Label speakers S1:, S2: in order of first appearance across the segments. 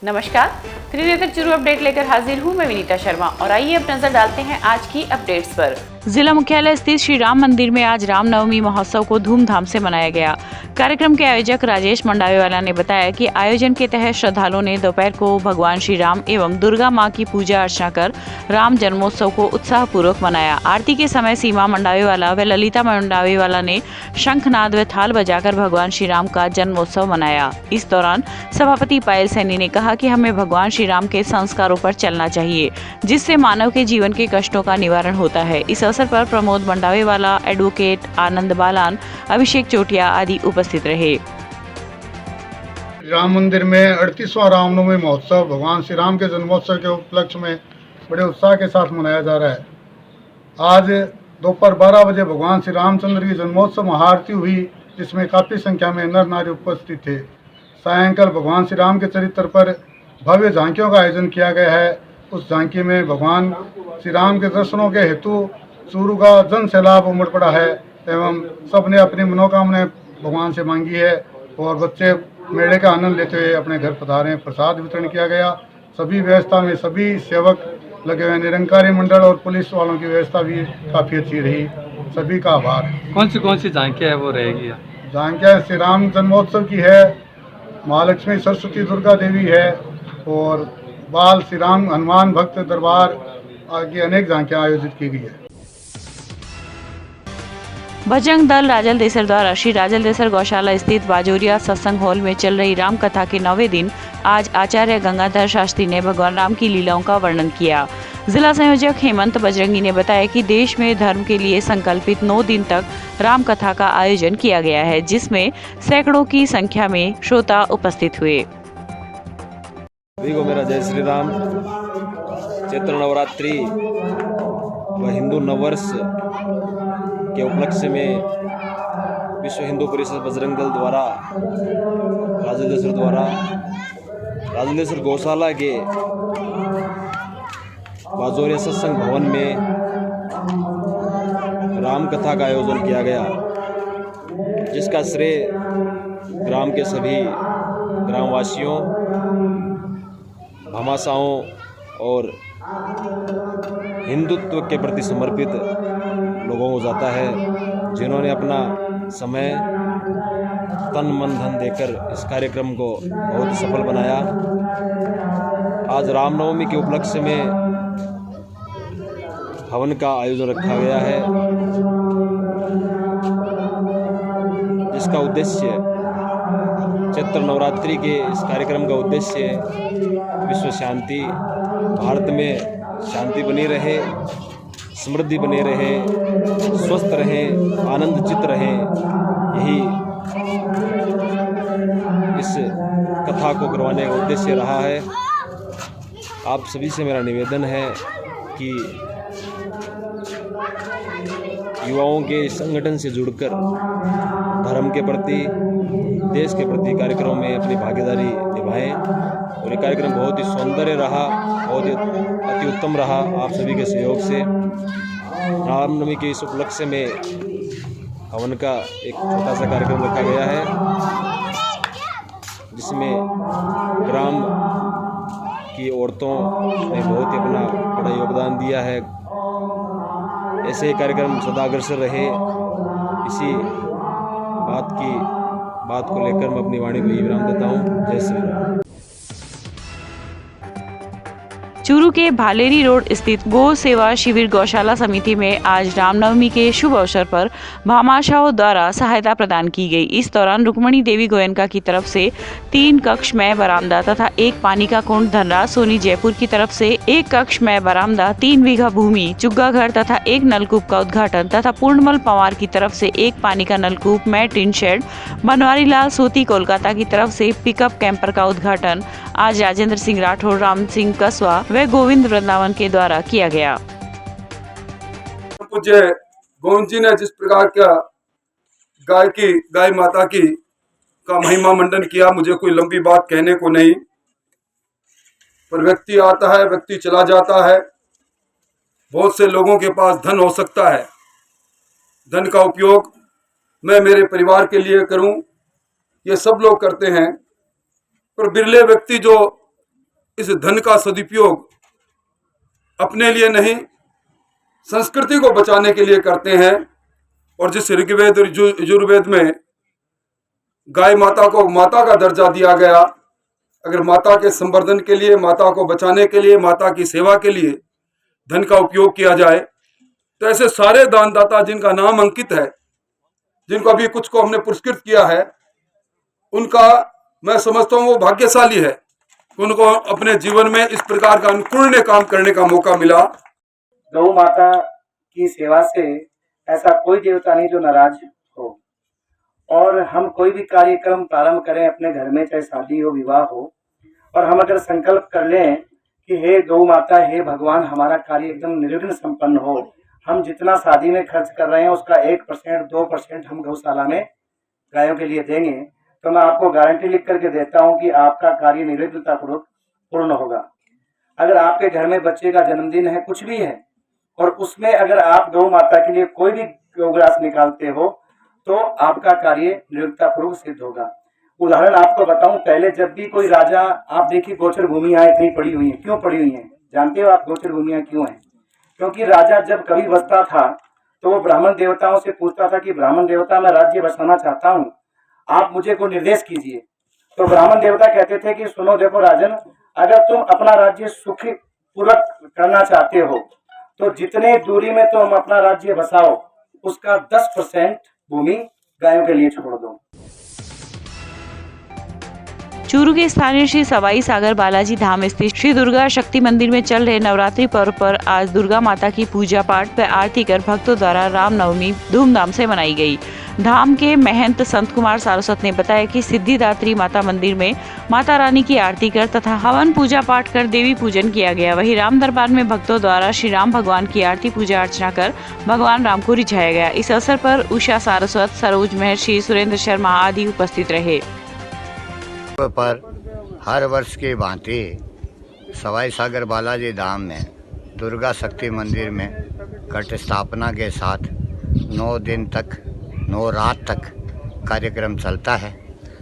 S1: नमस्कार, त्रिनेत्र चुरू अपडेट लेकर हाजिर हूँ मैं विनीता शर्मा और आइए अब नजर डालते हैं आज की अपडेट्स पर। जिला मुख्यालय स्थित श्री राम मंदिर में आज रामनवमी महोत्सव को धूमधाम से मनाया गया। कार्यक्रम के आयोजक राजेश मंडावेवाला ने बताया कि आयोजन के तहत श्रद्धालुओं ने दोपहर को भगवान श्री राम एवं दुर्गा मां की पूजा अर्चना कर राम जन्मोत्सव को उत्साहपूर्वक मनाया। आरती के समय सीमा मंडावेवाला व ललिता मंडावेवाला ने शंखनाद व थाल बजाकर भगवान श्री राम का जन्मोत्सव मनाया। इस दौरान सभापति पायल सैनी ने कहा कि हमें भगवान श्री राम के संस्कारों पर चलना चाहिए, जिससे मानव के जीवन के कष्टों का निवारण होता है। इस अवसर पर प्रमोद मंडावेवाला, एडवोकेट आनंद बालान, अभिषेक चोटिया आदि उपस्थित रहे।
S2: राम मंदिर में 38वां रामनवमी महोत्सव भगवान श्री राम के जन्मोत्सव के उपलक्ष्य में बड़े उत्साह के साथ मनाया जा रहा है। आज दोपहर 12 बजे भगवान श्री रामचंद्र की जन्मोत्सव महाआरती हुई, जिसमें काफ़ी संख्या में नर नारी उपस्थित थे। सायंकाल भगवान श्री राम के चरित्र पर भव्य झांकियों का आयोजन किया गया है। उस झांकी में भगवान श्री राम के दर्शनों के हेतु चूरू का जन सैलाब उमड़ पड़ा है एवं सबने अपनी मनोकामनाएं भगवान से मांगी है और बच्चे मेले का आनंद लेते हुए अपने घर पधारे। प्रसाद वितरण किया गया। सभी व्यवस्था में सभी सेवक लगे हुए, निरंकारी मंडल और पुलिस वालों की व्यवस्था भी काफ़ी अच्छी रही। सभी का आभार।
S3: कौन सी झांकियाँ है वो रहेगी?
S2: झांकियाँ श्री राम जन्मोत्सव की है, महालक्ष्मी, सरस्वती, दुर्गा देवी है और बाल श्री राम हनुमान भक्त दरबार आदि अनेक झांकियाँ आयोजित की गई है।
S1: बजरंग दल राजल देसर द्वारा श्री राजल देसर गौशाला स्थित बाजोरिया सत्संग हॉल में चल रही राम कथा के 9वें दिन आज आचार्य गंगाधर शास्त्री ने भगवान राम की लीलाओं का वर्णन किया। जिला संयोजक हेमंत बजरंगी ने बताया कि देश में धर्म के लिए संकल्पित 9 दिन तक राम कथा का आयोजन किया गया है, जिसमें सैकड़ों की संख्या में श्रोता उपस्थित हुए।
S4: मेरा जय श्री राम। चैत्र नवरात्रि व हिंदू नववर्ष के उपलक्ष्य में विश्व हिंदू परिषद बजरंग दल द्वारा राजलेश्वर गौशाला के बाजोरिया सत्संग भवन में राम कथा का आयोजन किया गया, जिसका श्रेय ग्राम के सभी ग्रामवासियों, भामाशाहों और हिंदुत्व के प्रति समर्पित लोगों को जाता है, जिन्होंने अपना समय, तन, मन, धन देकर इस कार्यक्रम को बहुत सफल बनाया। आज रामनवमी के उपलक्ष्य में हवन का आयोजन रखा गया है, जिसका उद्देश्य चैत्र नवरात्रि के इस कार्यक्रम का उद्देश्य विश्व शांति, भारत में शांति बनी रहे, समृद्धि बनी रहे, स्वस्थ रहें, आनंदचित रहें, यही इस कथा को करवाने का उद्देश्य रहा है। आप सभी से मेरा निवेदन है कि युवाओं के संगठन से जुड़कर धर्म के प्रति, देश के प्रति कार्यक्रमों में अपनी भागीदारी निभाएं। और ये कार्यक्रम बहुत ही सौंदर्य रहा, बहुत ही अति उत्तम रहा। आप सभी के सहयोग से रामनवमी के इस उपलक्ष्य में हवन का एक छोटा सा कार्यक्रम रखा गया है, जिसमें ग्राम की औरतों ने बहुत ही अपना बड़ा योगदान दिया है। ऐसे ही कार्यक्रम सदा अग्रसर रहे। इसी बात को लेकर मैं अपनी वाणी को यही विराम देता हूँ। जय श्री राम।
S1: चूरू के भालेरी रोड स्थित गौ सेवा शिविर गौशाला समिति में आज रामनवमी के शुभ अवसर पर भामाशाहों द्वारा सहायता प्रदान की गई। इस दौरान रुक्मणी देवी गोयनका की तरफ से 3 कक्षमय बरामदा तथा 1 पानी का कुंड, धनराज सोनी जयपुर की तरफ से 1 कक्षमय बरामदा, 3 बीघा भूमि, चुग्गा घर तथा 1 नलकूप का उद्घाटन तथा पूर्णमल पवार की तरफ से 1 पानी का नलकूप, में टिन शेड, बनवारी लाल सोती कोलकाता की तरफ से पिकअप कैंपर का उद्घाटन आज राजेंद्र सिंह राठौर, राम सिंह कसवा व गोविंद वृंदावन के द्वारा किया गया।
S5: पूज्य गोविंद जी ने जिस प्रकार का गाय माता की का महिमा मंडन किया, मुझे कोई लंबी बात कहने को नहीं, पर व्यक्ति आता है, व्यक्ति चला जाता है। बहुत से लोगों के पास धन हो सकता है, धन का उपयोग मैं मेरे परिवार के लिए करूं, ये सब लोग करते हैं, पर बिरले व्यक्ति जो इस धन का सदुपयोग अपने लिए नहीं, संस्कृति को बचाने के लिए करते हैं। और जिस ऋग्वेद और यजुर्वेद में गाय माता को माता का दर्जा दिया गया, अगर माता के संवर्धन के लिए, माता को बचाने के लिए, माता की सेवा के लिए धन का उपयोग किया जाए, तो ऐसे सारे दानदाता जिनका नाम अंकित है, जिनको अभी कुछ को हमने पुरस्कृत किया है, उनका मैं समझता हूँ वो भाग्यशाली है, उनको अपने जीवन में इस प्रकार का अनुकूल काम करने का मौका मिला।
S6: गौ माता की सेवा से ऐसा कोई देवता नहीं जो नाराज हो। और हम कोई भी कार्यक्रम प्रारंभ करें अपने घर में, चाहे शादी हो, विवाह हो, और हम अगर संकल्प कर लें कि हे गौ माता, हे भगवान, हमारा कार्य एकदम निर्विघ्न संपन्न हो, हम जितना शादी में खर्च कर रहे हैं उसका 1% 2% हम गौशाला में गायों के लिए देंगे, तो मैं आपको गारंटी लिख करके देता हूं कि आपका कार्य निर्विघ्नतापूर्वक पूर्ण होगा। अगर आपके घर में बच्चे का जन्मदिन है, कुछ भी है, और उसमें अगर आप गौ माता के लिए कोई भी गौग्रास निकालते हो, तो आपका कार्य निर्विघ्नतापूर्वक सिद्ध होगा। उदाहरण आपको बताऊं, पहले जब भी कोई राजा, आप देखिए गोचर भूमियां इतनी पड़ी हुई हैं, क्यों पड़ी हुई हैं? जानते हो आप गोचर भूमियां क्यों हैं? क्योंकि राजा जब कभी बसता था तो वो ब्राह्मण देवताओं से पूछता था कि ब्राह्मण देवता, मैं राज्य बसाना चाहता हूँ, आप मुझे को निर्देश कीजिए। तो ब्राह्मण देवता कहते थे कि सुनो, देखो राजन, अगर तुम अपना राज्य सुखी पूर्वक करना चाहते हो तो जितने दूरी में तुम अपना राज्य बसाओ उसका 10% भूमि गायों के लिए छोड़ दो।
S1: चूरू के स्थानीय श्री सवाई सागर बालाजी धाम स्थित श्री दुर्गा शक्ति मंदिर में चल रहे नवरात्रि पर्व पर आज दुर्गा माता की पूजा पाठ व आरती कर भक्तों द्वारा रामनवमी धूमधाम से मनाई गई। धाम के महंत संत कुमार सारस्वत ने बताया कि सिद्धिदात्री माता मंदिर में माता रानी की आरती कर तथा हवन पूजा पाठ कर देवी पूजन किया गया। वहीं राम दरबार में भक्तों द्वारा श्री राम भगवान की आरती पूजा अर्चना कर भगवान राम को रिझाया गया। इस अवसर पर उषा सारस्वत, सरोज महर्षि, सुरेंद्र शर्मा आदि उपस्थित रहे।
S7: पर हर वर्ष की भांति सवाई सागर बालाजी धाम में दुर्गा शक्ति मंदिर में घट स्थापना के साथ 9 रात तक कार्यक्रम चलता है।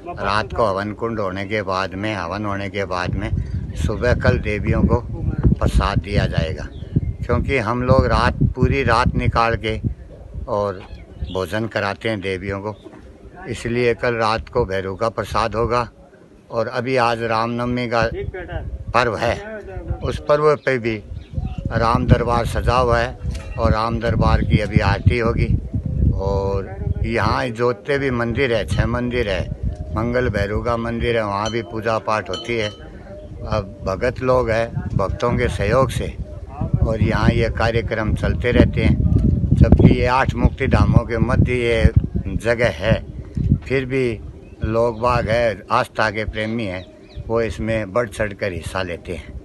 S7: रात को हवन कुंड होने के बाद में, हवन होने के बाद में सुबह कल देवियों को प्रसाद दिया जाएगा, क्योंकि हम लोग पूरी रात निकाल के और भोजन कराते हैं देवियों को, इसलिए कल रात को भैरव का प्रसाद होगा। और अभी आज रामनवमी का पर्व है, उस पर्व पे भी राम दरबार सजा हुआ है और राम दरबार की अभी आरती होगी। और यहाँ जोते भी मंदिर है, 6 मंदिर है, मंगल भैरव का मंदिर है, वहाँ भी पूजा पाठ होती है। अब भगत लोग हैं, भक्तों के सहयोग से, और यहाँ ये कार्यक्रम चलते रहते हैं। जबकि ये 8 मुक्ति धामों के मध्य ये जगह है, फिर भी लोग बाग है, आस्था के प्रेमी हैं, वो इसमें बढ़ चढ़ कर हिस्सा लेते हैं।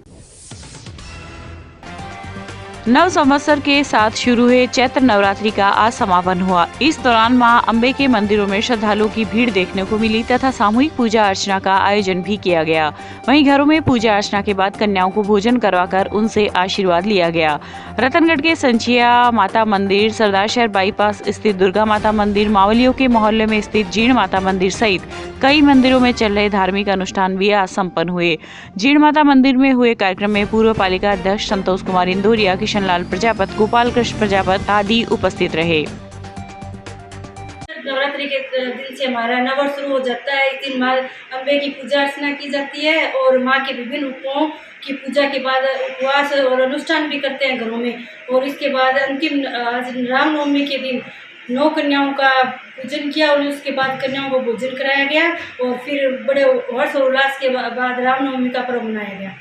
S1: नव संवत्सर के साथ शुरू हुए चैत्र नवरात्रि का आज समापन हुआ। इस दौरान मां अम्बे के मंदिरों में श्रद्धालुओं की भीड़ देखने को मिली तथा सामूहिक पूजा अर्चना का आयोजन भी किया गया। वहीं घरों में पूजा अर्चना के बाद कन्याओं को भोजन करवाकर उनसे आशीर्वाद लिया गया। रतनगढ़ के संचिया माता मंदिर, सरदारशहर बाईपास स्थित दुर्गा माता मंदिर, मावलियों के मोहल्ले में स्थित जीण माता मंदिर सहित कई मंदिरों में चल रहे धार्मिक अनुष्ठान भी आज संपन्न हुए। जीण माता मंदिर में हुए कार्यक्रम में पूर्व पालिका अध्यक्ष संतोष कुमार इंदौरिया, किशनलाल प्रजापत, गोपाल कृष्ण प्रजापत आदि उपस्थित रहे।
S8: नवरात्रि के दिन से हमारा नववर्ष शुरू हो जाता है। इस दिन माँ अम्बे की पूजा अर्चना की जाती है और माँ के विभिन्न रूपों की पूजा के बाद उपवास और अनुष्ठान भी करते हैं घरों में। और इसके बाद अंतिम आज रामनवमी के दिन 9 कन्याओं का पूजन किया और उसके बाद कन्याओं को भोजन कराया गया और फिर बड़े हर्ष और उल्लास के बाद रामनवमी का पर्व मनाया गया।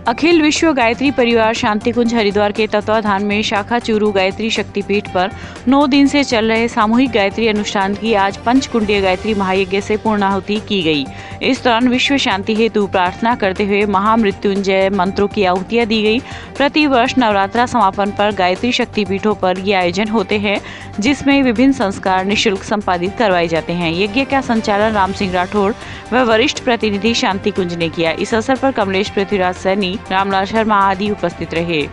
S1: अखिल विश्व गायत्री परिवार शांति कुंज हरिद्वार के तत्वाधान में शाखा चूरू गायत्री शक्तिपीठ पर 9 दिन से चल रहे सामूहिक गायत्री अनुष्ठान की आज पंचकुंडीय गायत्री महायज्ञ से पूर्णाहुति की गई। इस दौरान विश्व शांति हेतु प्रार्थना करते हुए महामृत्युंजय मंत्रों की आहुतियां दी गई। प्रति वर्ष नवरात्रा समापन पर गायत्री शक्तिपीठों पर ये आयोजन होते हैं, जिसमें विभिन्न संस्कार निःशुल्क संपादित करवाए जाते हैं। यज्ञ का संचालन राम सिंह राठौड़ व वरिष्ठ प्रतिनिधि शांति कुंज ने किया। इस अवसर पर कमलेश पृथ्वीराज सैनी, रामलाल शर्मा आदि उपस्थित रहे।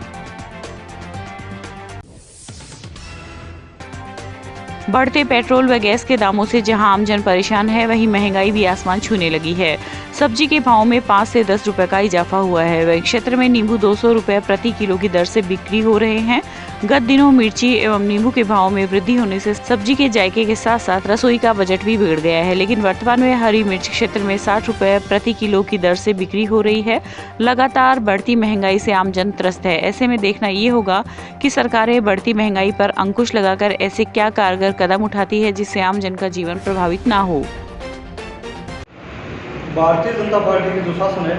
S1: बढ़ते पेट्रोल व गैस के दामों से जहां आमजन परेशान है, वहीं महंगाई भी आसमान छूने लगी है। सब्जी के भाव में 5 से 10 रुपए का इजाफा हुआ है। वहीं क्षेत्र में नींबू 200 रुपए प्रति किलो की दर से बिक्री हो रहे हैं। गत दिनों मिर्ची एवं नींबू के भाव में वृद्धि होने से सब्जी के जायके के साथ साथ रसोई का बजट भी बिगड़ गया है। लेकिन वर्तमान में हरी मिर्च क्षेत्र में 60 रुपए प्रति किलो की दर से बिक्री हो रही है। लगातार बढ़ती महंगाई से आमजन त्रस्त है। ऐसे में देखना ये होगा कि सरकारें बढ़ती महंगाई पर अंकुश लगाकर ऐसे क्या कारगर कदम उठाती है जिससे आमजन का जीवन प्रभावित ना हो।
S9: भारतीय जनता पार्टी की जो शासन है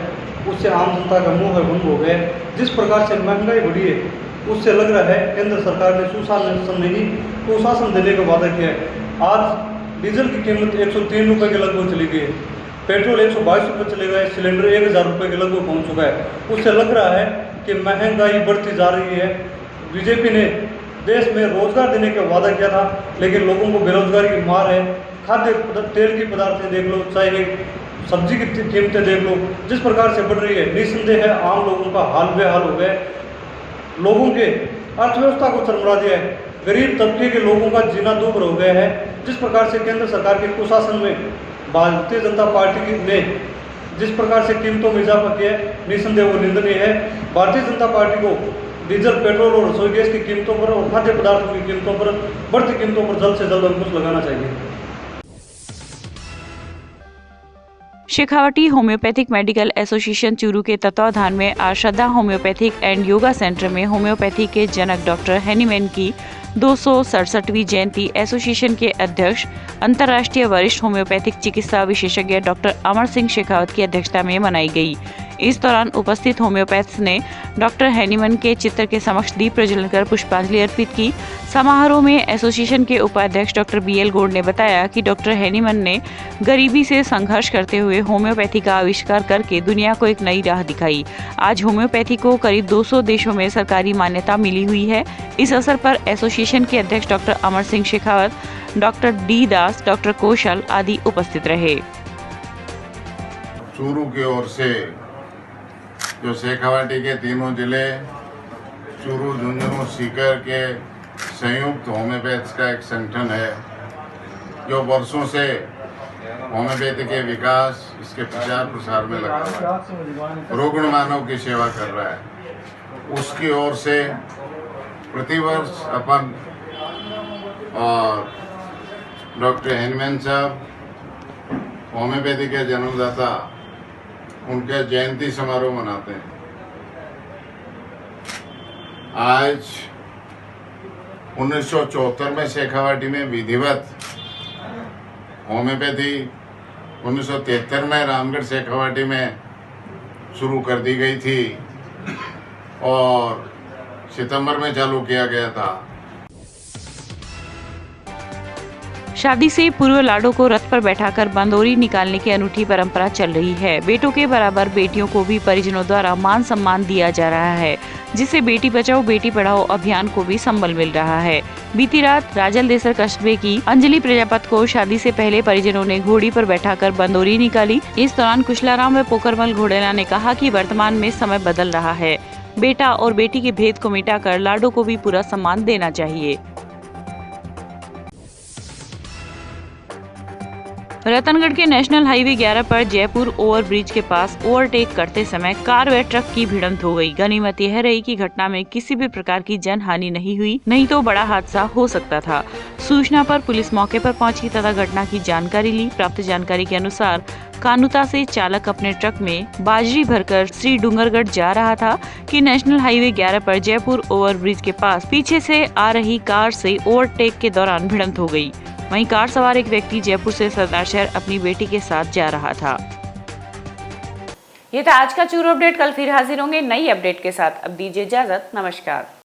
S9: उससे आम जनता का मुंह बंद हो गया। जिस प्रकार से महंगाई बढ़ी है उससे लग रहा है केंद्र सरकार ने सुशासन नहीं कुशासन देने का वादा किया है। आज डीजल की कीमत 103 रुपये के लगभग चली गई है। पेट्रोल 122 रुपये चले गए। सिलेंडर 1000 रुपये के लगभग पहुंच चुका है। उससे लग रहा है कि महंगाई बढ़ती जा रही है। बीजेपी ने देश में रोजगार देने का वादा किया था, लेकिन लोगों को बेरोजगारी की मार है। खाद्य तेल की पदार्थें देख लो, चाहे सब्जी की कीमतें देख लो, जिस प्रकार से बढ़ रही है, निस्संदेह है आम लोगों का हाल बेहाल हो गया। लोगों के अर्थव्यवस्था को चरमरा दिया है। गरीब तबके के लोगों का जीना दूभर हो गया है। जिस प्रकार से केंद्र सरकार के कुशासन में भारतीय जनता पार्टी ने जिस प्रकार से कीमतों में इजाफा किया है, निस्संदेह वो निंदनीय है। भारतीय जनता पार्टी को डीजल, पेट्रोल और रसोई गैस की कीमतों पर और खाद्य पदार्थों की कीमतों पर बढ़ती कीमतों पर जल्द से जल्द अंकुश लगाना चाहिए।
S1: Shekhawati homeopathic medical association Churu के तत्वावधान में आज श्रद्धा होम्योपैथिक एंड योगा सेंटर में होम्योपैथी के जनक डॉक्टर हैनीमैन की 267वीं जयंती एसोसिएशन के अध्यक्ष अंतर्राष्ट्रीय वरिष्ठ होम्योपैथिक चिकित्सा विशेषज्ञ डॉक्टर अमर सिंह शेखावत की अध्यक्षता में मनाई गई। इस दौरान उपस्थित होम्योपैथ्स ने डॉक्टर हैनीमैन के चित्र के समक्ष दीप प्रज्वलन कर पुष्पांजलि अर्पित की। समारोह में एसोसिएशन के उपाध्यक्ष डॉक्टर BL गौड़ ने बताया कि डॉक्टर हैनीमैन ने गरीबी से संघर्ष करते हुए होम्योपैथी का आविष्कार करके दुनिया को एक नई राह दिखाई। आज होम्योपैथी को करीब 200 देशों में सरकारी मान्यता मिली हुई है। इस अवसर पर एसोसिएशन के अध्यक्ष doctor Amar Singh Shekhawat, doctor D दास, डॉक्टर कौशल आदि उपस्थित रहे।
S10: चूरू की ओर से जो शेखावाटी के तीनों जिले चूरू, झुंझुनू, सीकर के संयुक्त होम्योपैथ्स का एक संगठन है जो वर्षों से होम्योपैथी के विकास, इसके प्रचार प्रसार में लगा हुआ है, रुग्ण मानव की सेवा कर रहा है। उसकी ओर से प्रतिवर्ष अपन और डॉक्टर हैनीमैन साहब होम्योपैथी के जन्मदाता, उनके जयंती समारोह मनाते हैं। आज 1974 में शेखावाटी में विधिवत होम्योपैथी 1973 में रामगढ़ शेखावाटी में शुरू कर दी गई थी और सितंबर में चालू किया गया था।
S1: शादी से पूर्व लाडो को रथ पर बैठाकर बंदोरी निकालने की अनूठी परंपरा चल रही है। बेटों के बराबर बेटियों को भी परिजनों द्वारा मान सम्मान दिया जा रहा है, जिससे बेटी बचाओ बेटी पढ़ाओ अभियान को भी संबल मिल रहा है। बीती रात राजल देसर कस्बे की अंजलि प्रजापत को शादी से पहले परिजनों ने घोड़ी पर बैठाकर बंदोरी निकाली। इस दौरान कुशलाराम व पोकरमल घोड़ेला ने कहा कि वर्तमान में समय बदल रहा है, बेटा और बेटी के भेद को मिटाकर लाडो को भी पूरा सम्मान देना चाहिए। रतनगढ़ के नेशनल हाईवे 11 पर जयपुर ओवरब्रिज के पास ओवरटेक करते समय कार व ट्रक की भिड़ंत हो गई। गनीमत यह रही कि घटना में किसी भी प्रकार की जनहानि नहीं हुई, नहीं तो बड़ा हादसा हो सकता था। सूचना पर पुलिस मौके पर पहुंची तथा घटना की जानकारी ली। प्राप्त जानकारी के अनुसार कानुता से चालक अपने ट्रक में बाजरी भरकर श्री डूंगरगढ़ जा रहा था कि नेशनल हाईवे 11 पर जयपुर ओवरब्रिज के पास पीछे से आ रही कार से ओवरटेक के दौरान भिड़ंत हो गई। वहीं कार सवार एक व्यक्ति जयपुर से सरदार शहर अपनी बेटी के साथ जा रहा था।
S11: ये था आज का चूरू अपडेट। कल फिर हाजिर होंगे नई अपडेट के साथ। अब दीजिए इजाजत। नमस्कार।